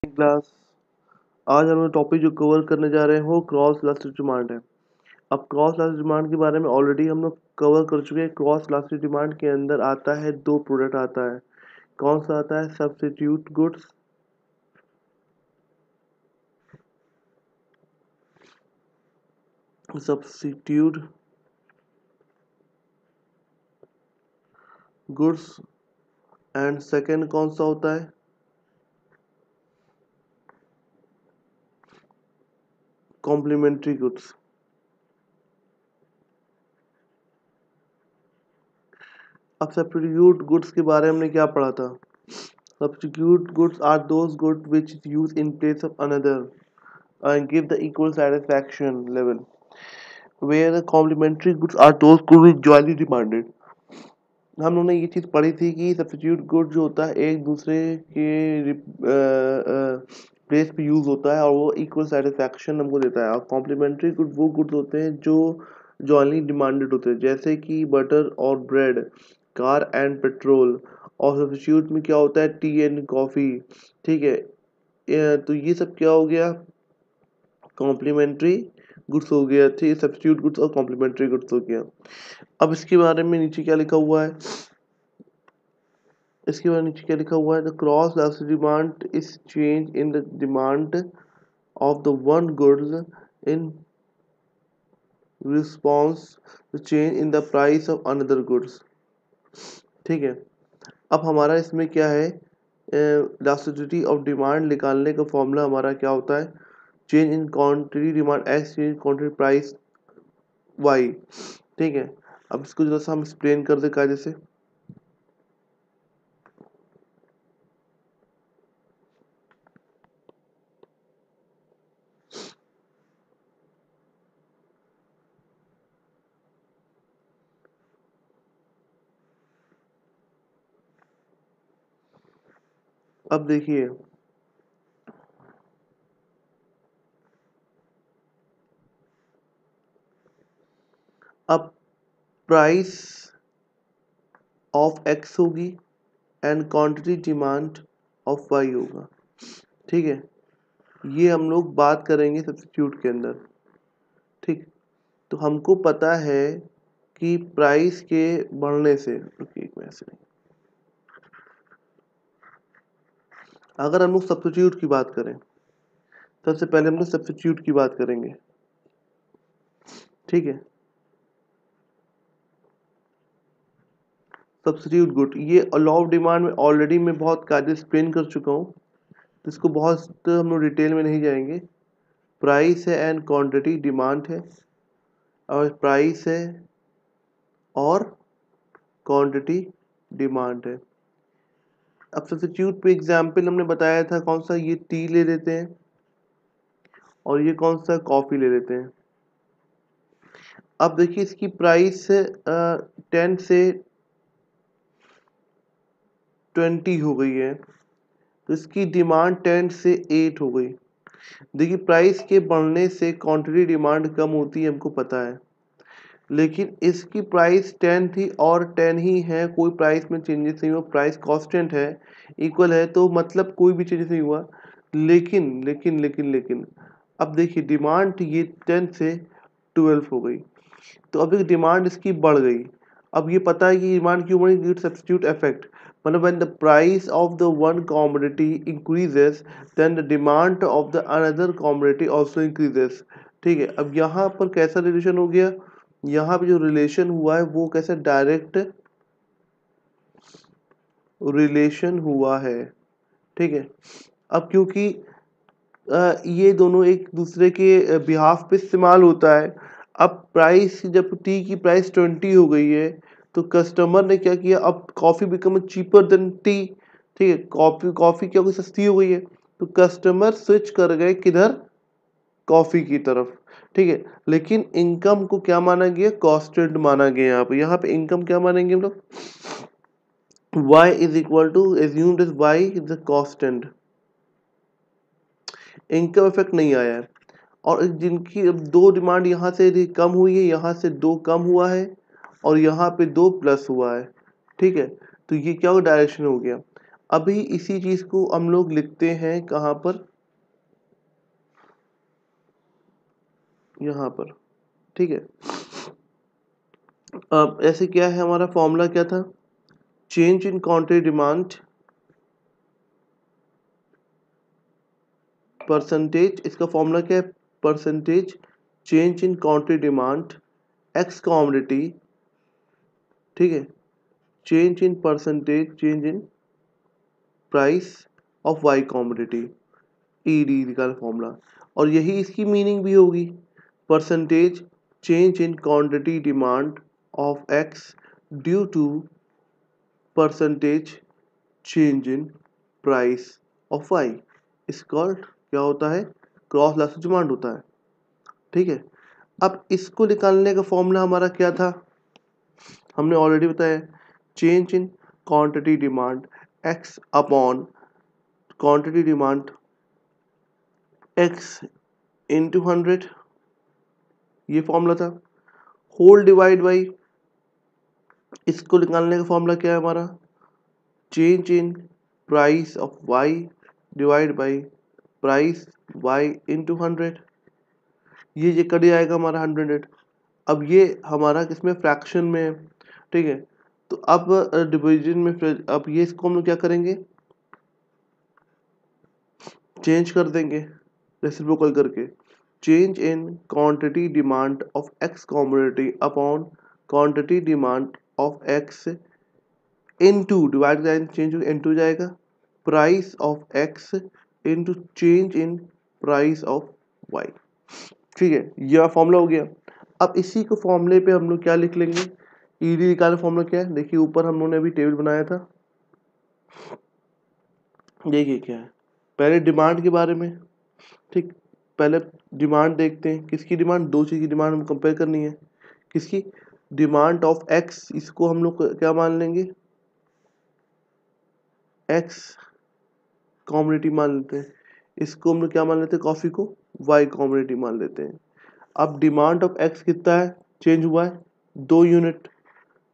Class. आज हम लोग टॉपिक जो कवर करने जा रहे हैं वो क्रॉस इलास्टिक डिमांड है। अब क्रॉस इलास्टिक डिमांड के बारे में ऑलरेडी हम लोग कवर कर चुके हैं। क्रॉस इलास्टिक डिमांड के अंदर आता है दो प्रोडक्ट आता है। कौन सा आता है? Substitute goods substitute goods and second कौन सा होता है? Complementary goods. अब सब्स्टिट्यूट गुड्स के बारे में हमने क्या पढ़ा था? Substitute goods are those good which is use in place of another and give the equal satisfaction level, where the complementary goods are those goods which jointly demanded। हम लोगों ने ये चीज़ पढ़ी थी कि सब्स्टिट्यूट गुड जो होता है एक दूसरे के प्लेस पे यूज़ होता है और वो इक्वल सेटिस्फैक्शन हमको देता है। और कॉम्प्लीमेंट्री गुड वो गुड्स होते हैं जो जॉइनली डिमांडेड होते हैं, जैसे कि बटर और ब्रेड, कार एंड पेट्रोल। और सब्स्टिट्यूट में क्या होता है? T and coffee. ठीक है, तो ये सब क्या हो गया? कॉम्प्लीमेंट्री गुड्स हो गया। ठीक, सब्स्टिट्यूट गुड्स और कॉम्प्लीमेंट्री गुड्स हो गया। अब इसके बारे में नीचे क्या लिखा हुआ है? इसके बाद नीचे क्या लिखा हुआ है? The cross elastic demand is change in the demand of the one goods in response to change in the price of another goods. ठीक है, अब हमारा इसमें क्या है? इलास्टिसिटी ऑफ डिमांड निकालने का फॉर्मूला हमारा क्या होता है? Change in quantity demand X change quantity price Y. ठीक है, अब इसको जरा सा हम एक्सप्लेन कर दे कायदे से। अब देखिए, अब प्राइस ऑफ एक्स होगी and quantity demand of Y होगा। ठीक है, ये हम लोग बात करेंगे सब्स्टिट्यूट के अंदर। ठीक, तो हमको पता है कि प्राइस के बढ़ने से, रुकिए एक मिनट से, अगर हम लोग सब्स्टिट्यूट की बात करें, सबसे पहले हम लोग सब्स्टिट्यूट की बात करेंगे। ठीक है, सब्स्टिट्यूट गुड, ये लॉ ऑफ डिमांड में ऑलरेडी मैं बहुत कायदे एक्सप्लेन कर चुका हूँ, तो इसको बहुत हम लोग डिटेल में नहीं जाएंगे। प्राइस है एंड क्वांटिटी डिमांड है, और प्राइस है और क्वांटिटी डिमांड है। अब सब्स्टिट्यूट पे एग्जाम्पल हमने बताया था कौन सा? ये टी ले लेते हैं और ये कौन सा? कॉफ़ी ले लेते हैं। अब देखिए, इसकी प्राइस 10 से 20 हो गई है, तो इसकी डिमांड 10 से 8 हो गई। देखिए, प्राइस के बढ़ने से क्वांटिटी डिमांड कम होती है, हमको पता है, लेकिन इसकी प्राइस 10 थी और 10 ही है, कोई प्राइस में चेंजेस नहीं हुआ, प्राइस कांस्टेंट है, इक्वल है, तो मतलब कोई भी चेंजेस नहीं हुआ। लेकिन अब देखिए, डिमांड ये 10 से 12 हो गई, तो अब एक डिमांड इसकी बढ़ गई। अब ये पता है कि डिमांड क्यों बढ़ी? Due to substitute effect. मतलब when the price of the one commodity increases, then the demand of the another commodity also increases. ठीक है, अब यहाँ पर कैसा रिलेशन हो गया? यहाँ पे जो रिलेशन हुआ है वो कैसे? डायरेक्ट रिलेशन हुआ है। ठीक है, अब क्योंकि ये दोनों एक दूसरे के बिहाफ पे इस्तेमाल होता है। अब प्राइस, जब टी की प्राइस 20 हो गई है, तो कस्टमर ने क्या किया? अब coffee become cheaper than T. ठीक है, कॉफ़ी क्या हो गई? सस्ती हो गई है, तो कस्टमर स्विच कर गए किधर? कॉफ़ी की तरफ। ठीक है, लेकिन इनकम को क्या माना गया? कॉन्स्टेंट माना गया। यहाँ पे इनकम क्या मानेंगे हम लोग? y is equal to, assumed is y is the constant. Income effect नहीं आया है, और जिनकी अब दो डिमांड यहाँ से कम हुई है, यहाँ से दो कम हुआ है और यहाँ पे दो प्लस हुआ है। ठीक है, तो ये क्या हो? डायरेक्शन हो गया। अभी इसी चीज को हम लोग लिखते हैं कहाँ पर, यहाँ पर, ठीक है। अब ऐसे क्या है, हमारा फॉर्मूला क्या था, change in quantity demand percentage, इसका फॉर्मूला क्या है, percentage change in quantity demand X commodity, ठीक है, change in percentage change in price of Y commodity, ED का फॉर्मूला। और यही इसकी मीनिंग भी होगी, percentage change in quantity demand of X due to percentage change in price of Y, is called क्या होता है, क्रॉस इलास्टिक डिमांड होता है, ठीक है। अब इसको निकालने का फॉर्मूला हमारा क्या था, हमने ऑलरेडी बताया, change in quantity demand x upon quantity demand x into 100, ये फॉर्मूला था। होल डिवाइड बाई, इसको निकालने का फॉर्मूला क्या है हमारा, change in price of Y divide by price Y into 100, ये कट जाएगा हमारा 100। अब ये हमारा किसमें, फ्रैक्शन में है, ठीक है। तो अब डिवीजन में अब ये इसको हम लोग क्या करेंगे, चेंज कर देंगे रेसिप्रोकल करके, change in quantity demand of X commodity upon quantity demand of X into divide change into जाएगा price of X into change in price of Y, ठीक है। यह फॉर्मूला हो गया। अब इसी को फॉर्मूले पे हम लोग क्या लिख लेंगे, ईडी निकालने फॉर्मूला क्या है, देखिए ऊपर हम लोगों ने अभी टेबल बनाया था, देखिए क्या है, पहले डिमांड के बारे में, ठीक, पहले डिमांड देखते हैं, किसकी डिमांड, दो चीज़ की डिमांड हम कंपेयर करनी है, किसकी, डिमांड ऑफ एक्स, इसको हम लोग क्या मान लेंगे, एक्स कॉमोडिटी मान लेते हैं, इसको हम लोग क्या मान लेते हैं, कॉफ़ी को वाई कॉमोडिटी मान लेते हैं। अब डिमांड ऑफ एक्स कितना है, चेंज हुआ है 2 यूनिट,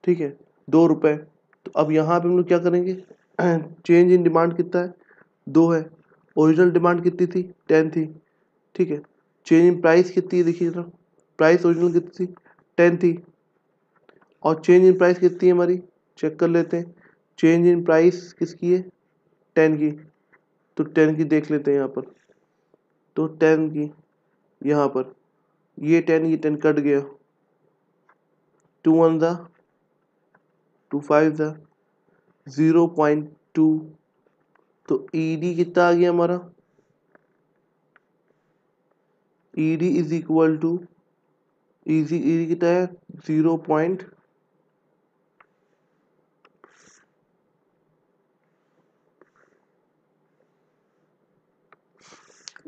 ठीक है, 2 रुपये। तो अब यहाँ पे हम लोग क्या करेंगे, चेंज इन डिमांड कितना है, 2 है, ओरिजिनल डिमांड कितनी थी, 10 थी, ठीक है। चेंज इन प्राइस कितनी है, देखिए जरा, प्राइस ओरिजिनल कितनी थी, 10 थी, और चेंज इन प्राइस कितनी है हमारी, चेक कर लेते हैं, चेंज इन प्राइस किसकी है, 10 की, तो 10 की देख लेते हैं यहाँ पर, तो 10 की यहाँ पर, ये 10 कट गया, 2 1 ज़ा 2 5 ज़ा 0.2, तो ईडी कितना आ गया हमारा, ED is equal to, ED कितना है, 0.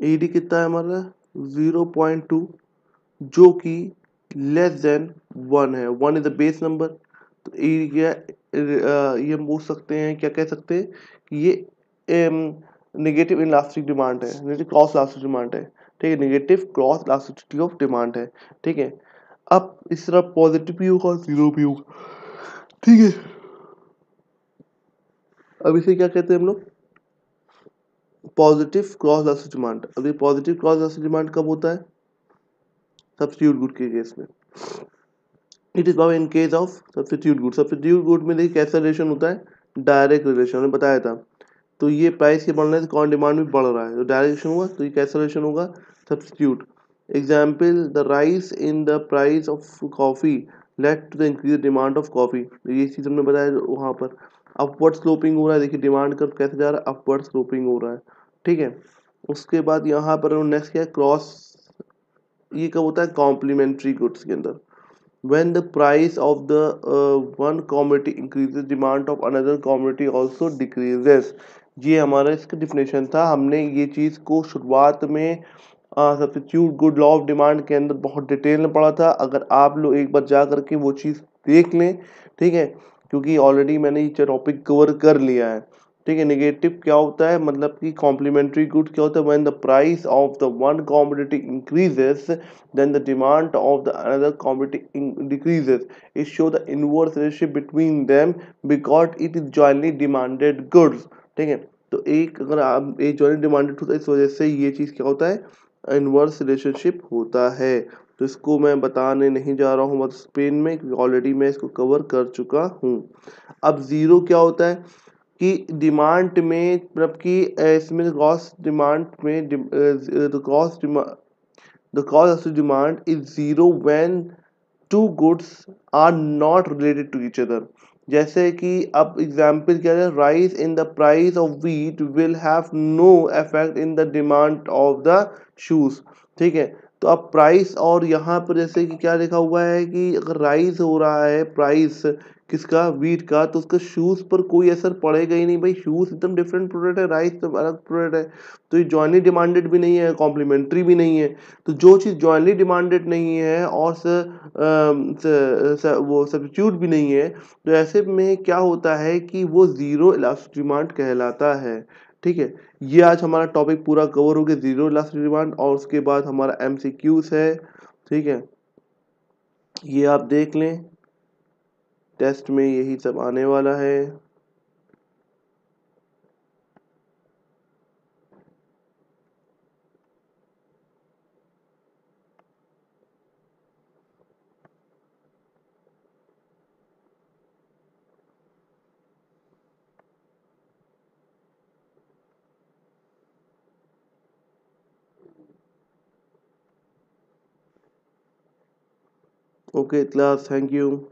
ईडी कितना है हमारा, 0.2, जो कि लेस देन 1 है, 1 इज द बेस नंबर। तो ईडी क्या ये हम पूछ सकते हैं, क्या कह सकते हैं कि ये नेगेटिव इलास्टिक डिमांड है, नेगेटिव क्रॉस इलास्टिक डिमांड है, ठीक है, negative cross elasticity of demand है, ठीक है। अब इस तरह पॉजिटिव भी होगा और जीरो भी होगा, ठीक है। अब इसे क्या कहते हैं हम लोग, पॉजिटिव क्रॉस इलास्टिक डिमांड। अब ये पॉजिटिव क्रॉस इलास्टिक डिमांड कब होता है, सब्स्टिट्यूट गुड के केस में, it is in case of substitute good. Substitute good में देखिए कैसा रिलेशन होता है, डायरेक्ट रिलेशन, मैंने बताया था। तो ये प्राइस के बढ़ने से कौन डिमांड भी बढ़ रहा है, तो डायरेक्ट रिलेशन हुआ, तो ये कैसा रिलेशन होगा, substitute. Example, the rise in the price of coffee let to the increase demand of coffee, ये चीज़ हमने बताया वहाँ पर। अपवर्ड स्लोपिंग हो रहा है, देखिए डिमांड कर कैसे जा रहा है, अपवर्ड स्लोपिंग हो रहा है, ठीक है। उसके बाद यहाँ पर नेक्स्ट क्या है, क्रॉस, ये कब होता है, कॉम्प्लीमेंट्री गुड्स के अंदर, when the price of the one commodity increases demand of another commodity also decreases। ये हमारा इसका डिफिनेशन था, हमने ये चीज़ को शुरुआत में substitute good law of demand के अंदर बहुत डिटेल में पढ़ा था। अगर आप लोग एक बार जा करके वो चीज़ देख लें, ठीक है, क्योंकि ऑलरेडी मैंने ये टॉपिक कवर कर लिया है, ठीक है। नेगेटिव क्या होता है, मतलब कि कॉम्प्लीमेंट्री गुड क्या होता है, when the price of the one commodity increases then the demand of the another commodity decreases। It shows the inverse relationship between them because it is jointly demanded goods। ठीक है। तो एक अगर आप एक जॉइंट डिमांडेड होता है, इस वजह से ये चीज़ क्या होता है, इनवर्स रिलेशनशिप होता है। तो इसको मैं बताने नहीं जा रहा हूँ बस पेन में, क्योंकि ऑलरेडी मैं इसको कवर कर चुका हूँ। अब ज़ीरो क्या होता है कि डिमांड में मतलब कि इसमें ग्रॉस डिमांड में the cost of demand is zero when two goods are not related to each other. जैसे कि अब एग्जाम्पल क्या है, rise in the price of wheat will have no effect in the demand of the shoes. ठीक है। तो अब price और यहाँ पर जैसे कि क्या लिखा हुआ है कि अगर राइज हो रहा है प्राइस किसका, व्हीट का, तो उसका शूज पर कोई असर पड़ेगा ही नहीं भाई, शूज एकदम डिफरेंट प्रोडक्ट है, राइस तो अलग प्रोडक्ट है। तो ये जॉइनली डिमांडेड भी नहीं है, कॉम्प्लीमेंट्री भी नहीं है। तो जो चीज़ जॉइनली डिमांडेड नहीं है और वो सब्स्टिट्यूट भी नहीं है, तो ऐसे में क्या होता है कि वो ज़ीरो इलास्टिक डिमांड कहलाता है। ठीक है। ये आज हमारा टॉपिक पूरा कवर हो गया, ज़ीरो इलास्टिक डिमांड, और उसके बाद हमारा एमसीक्यूज है। ठीक है, ये आप देख लें, टेस्ट में यही सब आने वाला है। Okay class, thank you.